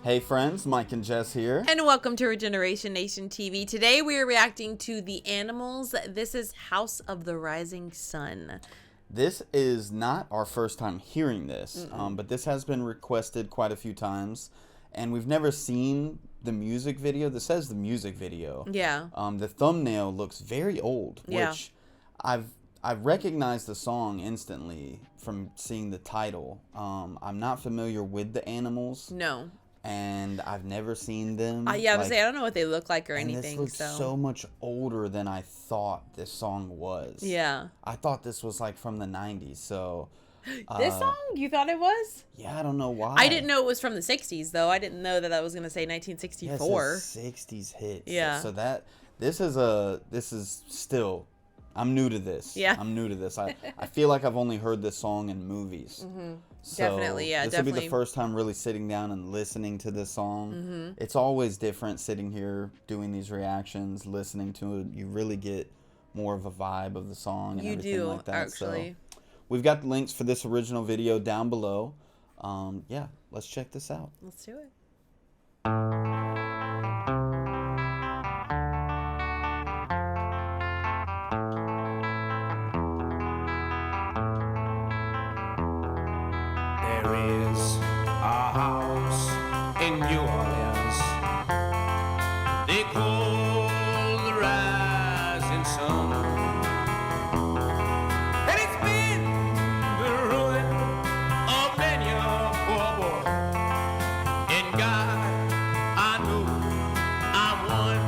Hey friends, Mike and Jess here. And welcome to Regeneration Nation TV. Today we are reacting to The Animals. This is House of the Rising Sun. This is not our first time hearing this, but this has been requested quite a few times. And we've never seen the music video. This says the music video. Yeah. The thumbnail looks very old, Yeah. which I recognized the song instantly from seeing the title. I'm not familiar with the Animals. No. And I've never seen them. Yeah, I was saying, I don't know what they look like or anything. This looks so much older than I thought this song was. Yeah. I thought this was like from the 90s, so... This song? You thought it was? Yeah, I don't know why. I didn't know it was from the 60s, though. I didn't know that was going to say 1964. Yeah, it says 60s hits. Yeah. So this is still... I'm new to this. Yeah. I'm new to this. I feel like I've only heard this song in movies. Mm-hmm. So Definitely, yeah, this will be the first time really sitting down and listening to this song. Mm-hmm. It's always different sitting here doing these reactions, listening to it. You really get more of a vibe of the song and everything like that. Actually. So we've got the links for this original video down below. Yeah, let's check this out. Let's do it. There is a house in New Orleans they call the Rising Sun, and it's been the ruin of many a poor boy. And God, I know I'm one.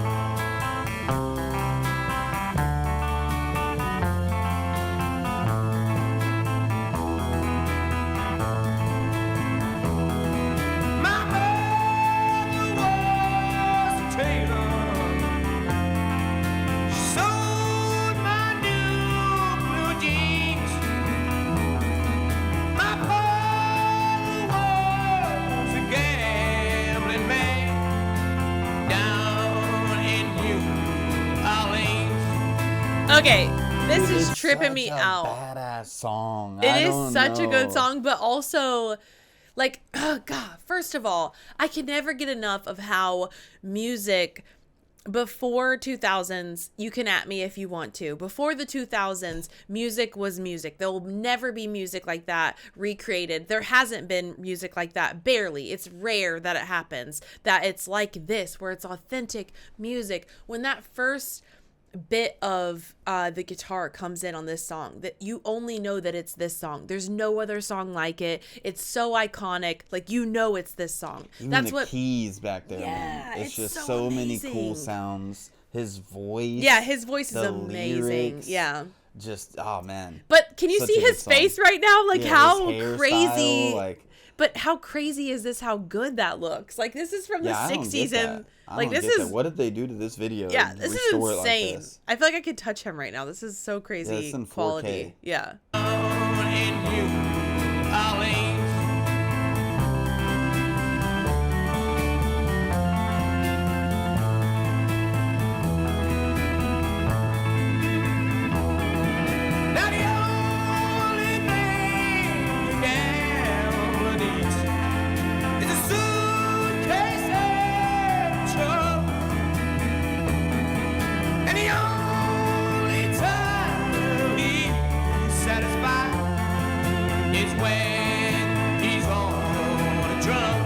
Okay, this Dude, is it's tripping such me a out. Badass song. It is such a good song, but also, like, oh God, first of all, I can never get enough of how music before 2000s, you can at me if you want to. Before the 2000s, music was music. There will never be music like that recreated. There hasn't been music like that, barely. It's rare that it happens, that it's like this, where it's authentic music. When that first bit of the guitar comes in on this song, that you only know that it's this song. There's no other song like it. It's so iconic, like you know it's this song. Even That's the what keys back there, Yeah, man. It's just so many cool amazing. sounds. His voice. Yeah, his voice is the amazing. lyrics, Yeah. Just oh man. But can you Such see a good his face song. right now? Like Yeah, how his crazy. hairstyle, like But how crazy is this? How good that looks. Like this is from the I don't 60s, get and that. I like don't this get is that. What did they do to this video? yeah, to this is restore it insane. Like this? I feel like I could touch him right now. This is so crazy it's in 4K. quality. Yeah. When he's on a drum.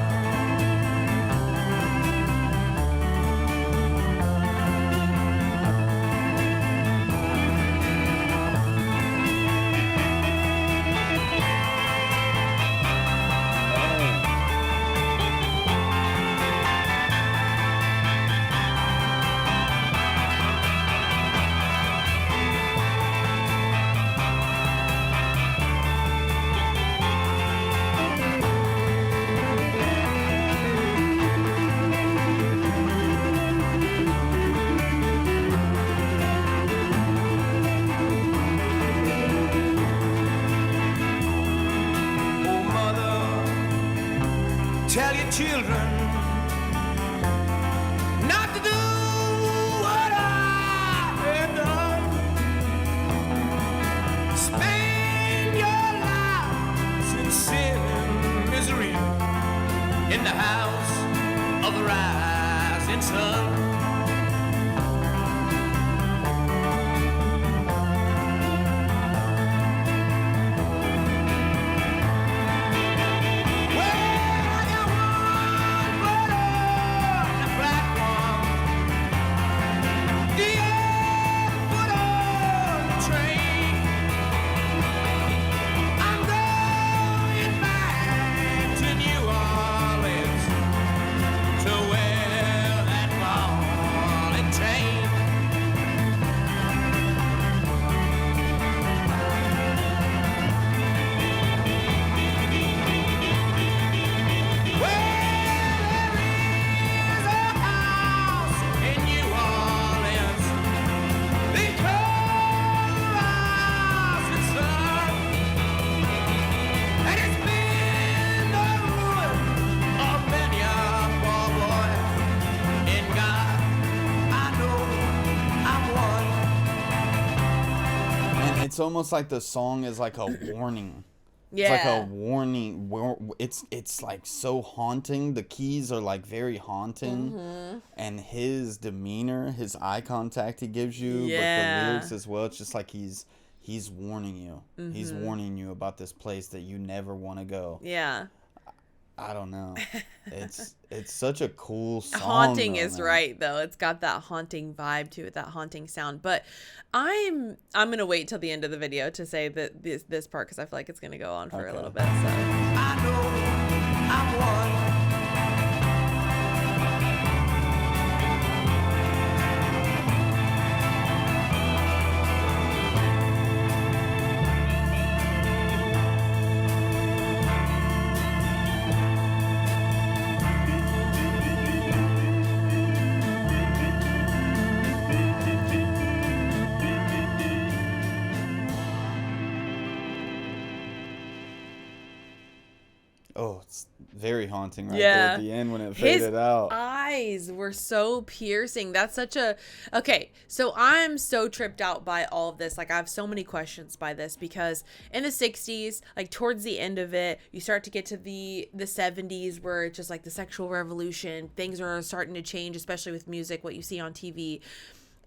Tell your children not to do what I have done. Spend your lives in sin and misery in the house almost like the song is like a warning. Yeah. It's like a warning. It's like so haunting. The keys are like very haunting, and his demeanor, his eye contact he gives you, but the lyrics as well. It's just like he's warning you. He's warning you about this place that you never want to go. Yeah. I don't know. It's such a cool song. Haunting though, is man. right though. It's got that haunting vibe to it, that haunting sound. But I'm gonna wait till the end of the video to say that this part because I feel like it's gonna go on for a little bit. So. I know I'm one. Oh, it's very haunting right Yeah. there at the end when it His faded out. eyes were so piercing. That's such a okay. So I'm so tripped out by all of this. Like I have so many questions by this because in the 60s, like towards the end of it, you start to get to the 70s where it's just like the sexual revolution. Things are starting to change, especially with music, what you see on TV.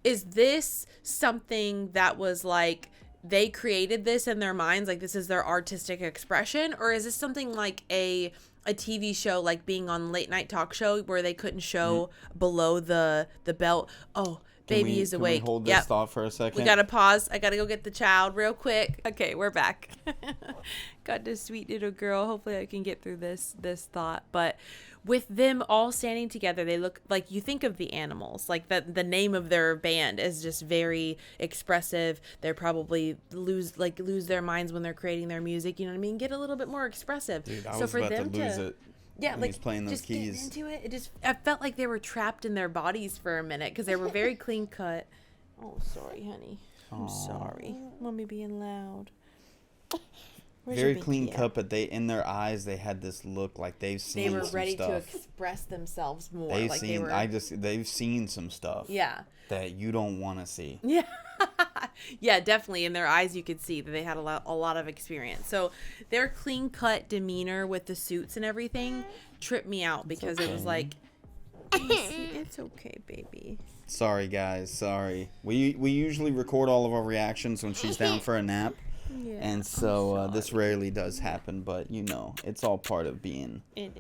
Is this something that was like they created this in their minds, like this is their artistic expression, or is this something like a TV show, like being on late night talk show where they couldn't show below the belt? Oh, baby is awake. Can we hold this thought for a second? We gotta pause. I gotta go get the child real quick. Okay, we're back. Got this sweet little girl. Hopefully I can get through this thought. But with them all standing together, they look like, you think of the Animals, like the name of their band is just very expressive. They're probably lose their minds when they're creating their music, you know what I mean? Get a little bit more expressive. Dude, I so was for about them to lose it. yeah, when like he's playing those just getting keys. into it. I felt like they were trapped in their bodies for a minute because they were very clean cut. Oh, sorry, honey. I'm sorry. Mommy being loud. Where's Very your clean binky at? cut, but in their eyes they had this look like they've seen They were some ready stuff. to express themselves more. They've like seen they were. they've seen some stuff. Yeah. That you don't want to see. Yeah. Yeah, definitely. In their eyes, you could see that they had a lot of experience. So their clean cut demeanor with the suits and everything tripped me out because it was like, it's okay, baby. Sorry, guys. Sorry. We usually record all of our reactions when she's down for a nap. Yeah, And so this rarely does happen, but you know, it's all part of being Mama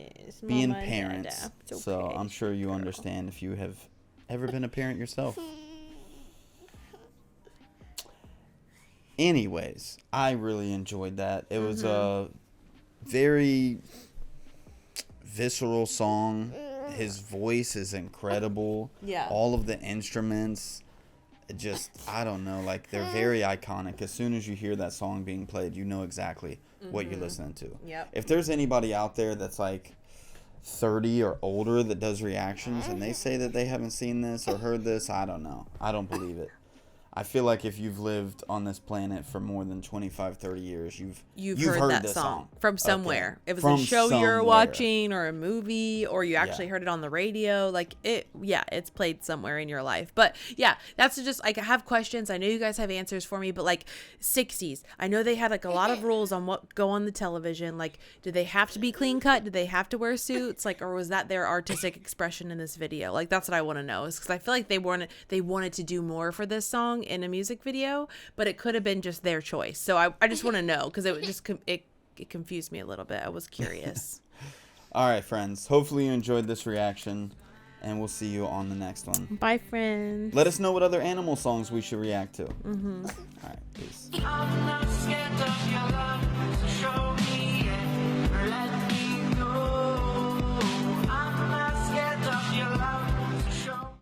and parents. Dada. It's So okay, I'm sure you girl. understand if you have ever been a parent yourself. Anyways, I really enjoyed that. It was a very visceral song. His voice is incredible. Yeah. All of the instruments, just, I don't know, like they're very iconic. As soon as you hear that song being played, you know exactly what you're listening to. Yep. If there's anybody out there that's like 30 or older that does reactions and they say that they haven't seen this or heard this, I don't know. I don't believe it. I feel like if you've lived on this planet for more than 25, 30 years, you've heard that this song from somewhere. Okay. It was From a show you were somewhere. watching or a movie, or you actually Yeah. heard it on the radio. Like it's played somewhere in your life. But yeah, that's just like, I have questions. I know you guys have answers for me, but like 60s, I know they had like a lot of rules on what go on the television. Like, do they have to be clean cut? Did they have to wear suits? Like, or was that their artistic expression in this video? Like, that's what I want to know, is because I feel like they wanted to do more for this song in a music video, but it could have been just their choice. So I just want to know, because it confused me a little bit. I was curious. All right, friends. Hopefully you enjoyed this reaction, and we'll see you on the next one. Bye, friends. Let us know what other animal songs we should react to. All right, peace.